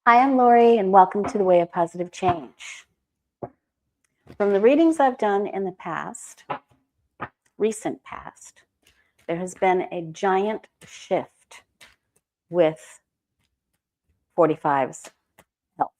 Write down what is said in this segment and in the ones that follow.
Hi, I'm Lori, and welcome to the Way of Positive Change. From the readings I've done in the past, recent past, there has been a giant shift with 45's health.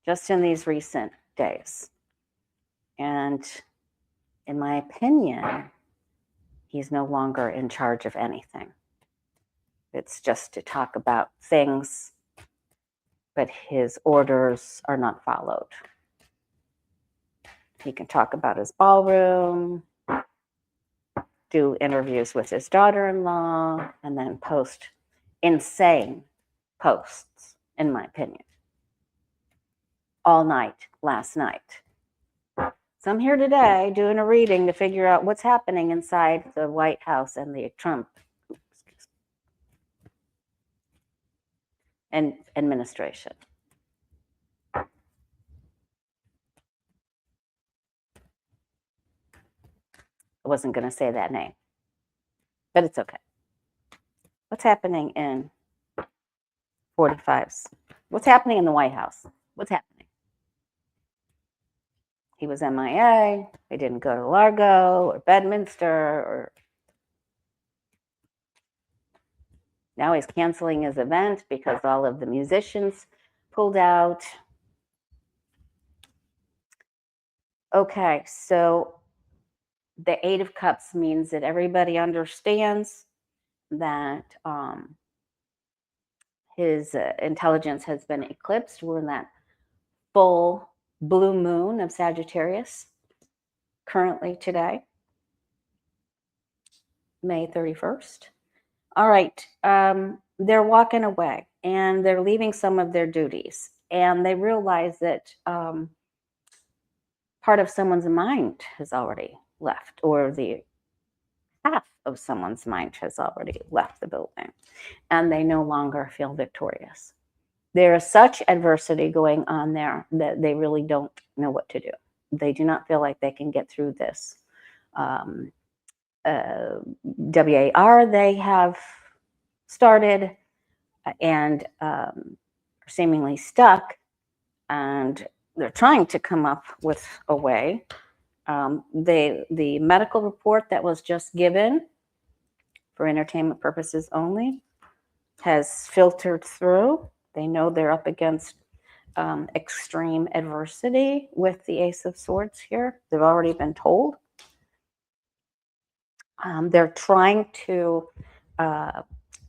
Just in these recent days. And in my opinion, he's no longer in charge of anything. It's just to talk about things, but his orders are not followed. He can talk about his ballroom, do interviews with his daughter-in-law, and then post insane posts, in my opinion, all night, last night. So I'm here today doing a reading to figure out what's happening inside the White House and the Trump and administration. I wasn't going to say that name, but it's okay. What's happening in 45's? What's happening in the White House? What's happening? He was MIA. They didn't go to Largo or Bedminster or now he's canceling his event because all of the musicians pulled out. Okay, so the Eight of Cups means that everybody understands that his intelligence has been eclipsed. We're in that full blue moon of Sagittarius currently today, May 31st. All right, they're walking away and they're leaving some of their duties, and they realize that part of someone's mind has already left, or the half of someone's mind has already left the building, and they no longer feel victorious. There is such adversity going on there that they really don't know what to do. They do not feel like they can get through this. WAR they have started and are seemingly stuck, and they're trying to come up with a way. The medical report that was just given for entertainment purposes only has filtered through. They know they're up against extreme adversity with the Ace of Swords here. They've already been told. They're trying to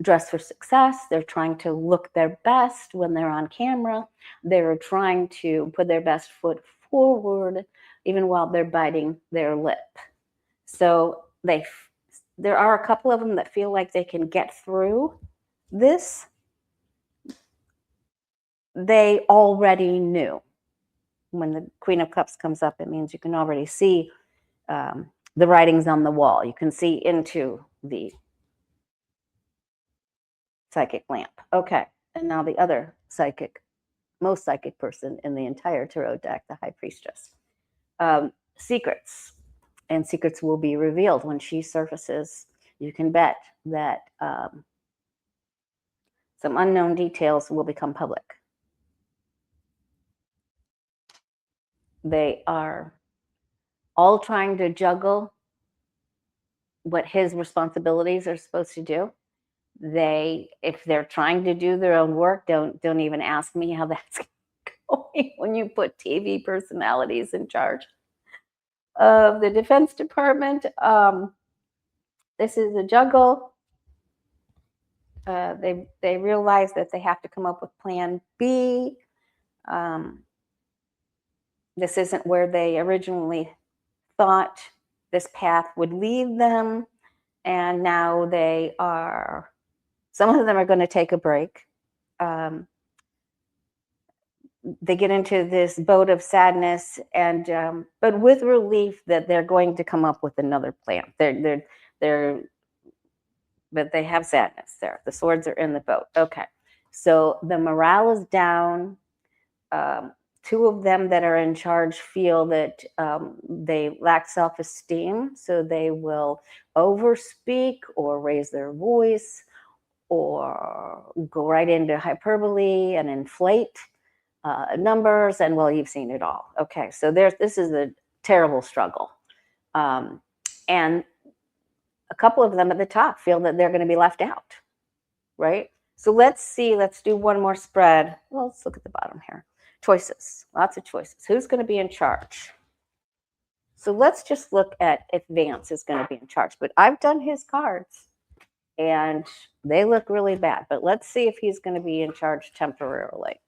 dress for success. They're trying to look their best when they're on camera. They're trying to put their best foot forward, even while they're biting their lip. So there are a couple of them that feel like they can get through this. They already knew. When the Queen of Cups comes up, it means you can already see the writings on the wall. You can see into the psychic lamp. Okay, and now the other most psychic person in the entire tarot deck, the High Priestess. Secrets, and secrets will be revealed when she surfaces. You can bet that some unknown details will become public. They are all trying to juggle what his responsibilities are supposed to do. If they're trying to do their own work, don't even ask me how that's going when you put TV personalities in charge of the Defense Department. This is a juggle. They realize that they have to come up with plan B. This isn't where they originally thought this path would lead them, and now some of them are going to take a break. They get into this boat of sadness, and but with relief that they're going to come up with another plan. But they have sadness there. The swords are in the boat. Okay, so the morale is down. Two of them that are in charge feel that they lack self-esteem, so they will overspeak or raise their voice or go right into hyperbole and inflate numbers, and well, you've seen it all. Okay, so this is a terrible struggle. And a couple of them at the top feel that they're going to be left out, right? So let's do one more spread. Well, let's look at the bottom here. Choices, lots of choices. Who's going to be in charge? So let's just look at if Vance is going to be in charge. But I've done his cards, and they look really bad. But let's see if he's going to be in charge temporarily.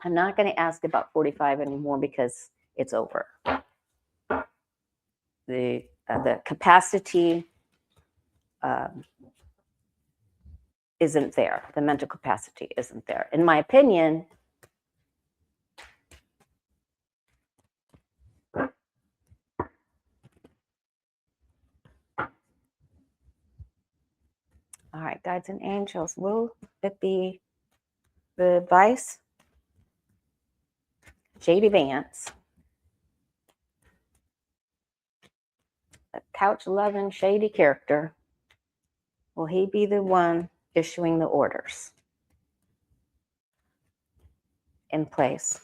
I'm not going to ask about 45 anymore because it's over. The capacity isn't there. The mental capacity isn't there. In my opinion, all right, guides and angels, will it be the vice? JD Vance, a couch 11 shady character. Will he be the one issuing the orders in place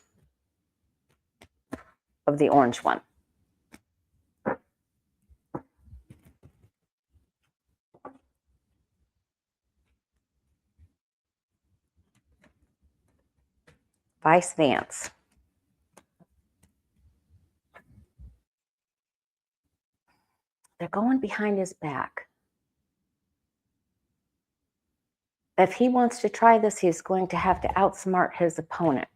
of the orange one? Vice Vance. They're going behind his back. If he wants to try this, he's going to have to outsmart his opponent.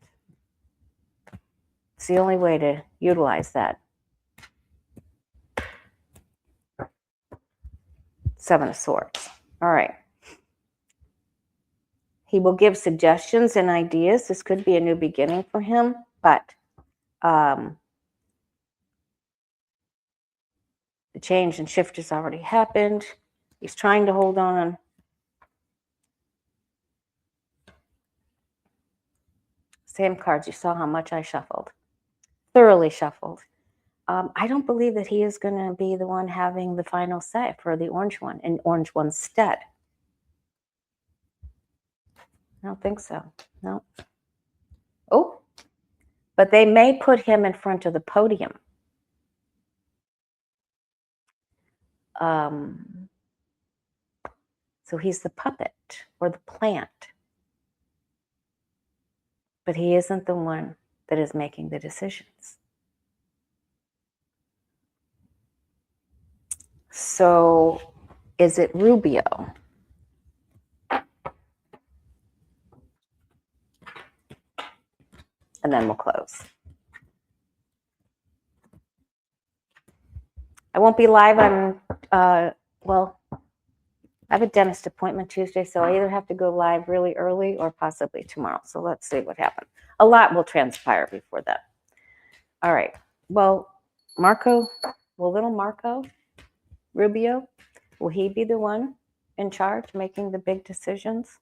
It's the only way to utilize that. Seven of Swords. All right. He will give suggestions and ideas. This could be a new beginning for him, but the change and shift has already happened. He's trying to hold on. Same cards. You saw how much I shuffled. Thoroughly shuffled. I don't believe that he is going to be the one having the final say for the orange one in orange one's stead. I don't think so. No. Oh, but they may put him in front of the podium. So he's the puppet or the plant. But he isn't the one that is making the decisions. So is it Rubio? And then we'll close. I won't be live on, well, I have a dentist appointment Tuesday, so I either have to go live really early or possibly tomorrow. So let's see what happens. A lot will transpire before that. All right. Well, Marco, well, little Marco Rubio, will he be the one in charge making the big decisions?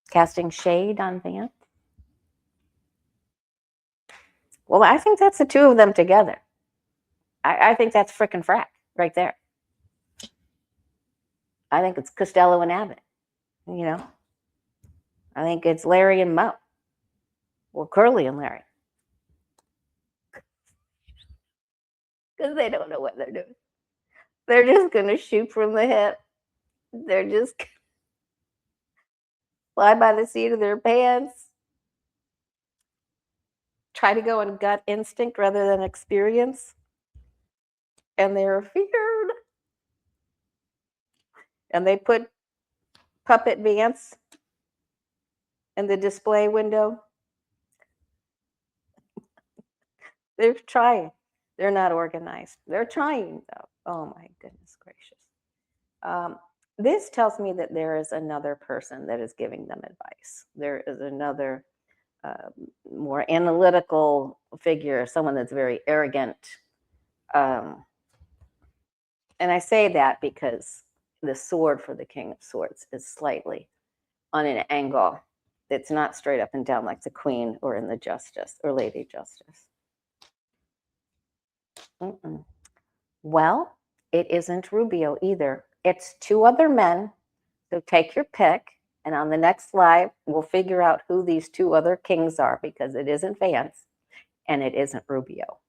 Casting shade on Vance? Well, I think that's the two of them together. I think that's frickin' frack right there. I think it's Costello and Abbott, you know. I think it's Larry and Mo. Or Curly and Larry. Because they don't know what they're doing. They're just going to shoot from the hip. They're just fly by the seat of their pants. Try to go on gut instinct rather than experience. And they're feared. And they put Puppet Vance in the display window. They're trying. They're not organized. They're trying, though. Oh, my goodness gracious. This tells me that there is another person that is giving them advice. There is another more analytical figure, someone that's very arrogant. And I say that because the sword for the King of Swords is slightly on an angle. It's not straight up and down like the Queen or in the Justice or Lady Justice. Mm-mm. Well, it isn't Rubio either. It's two other men. So take your pick. And on the next slide, we'll figure out who these two other kings are, because it isn't Vance and it isn't Rubio.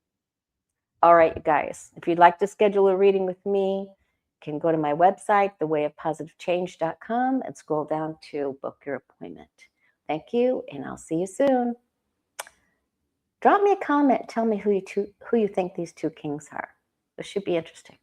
All right, you guys, if you'd like to schedule a reading with me, you can go to my website, thewayofpositivechange.com, and scroll down to book your appointment. Thank you, and I'll see you soon. Drop me a comment. Tell me who you think these two kings are. This should be interesting.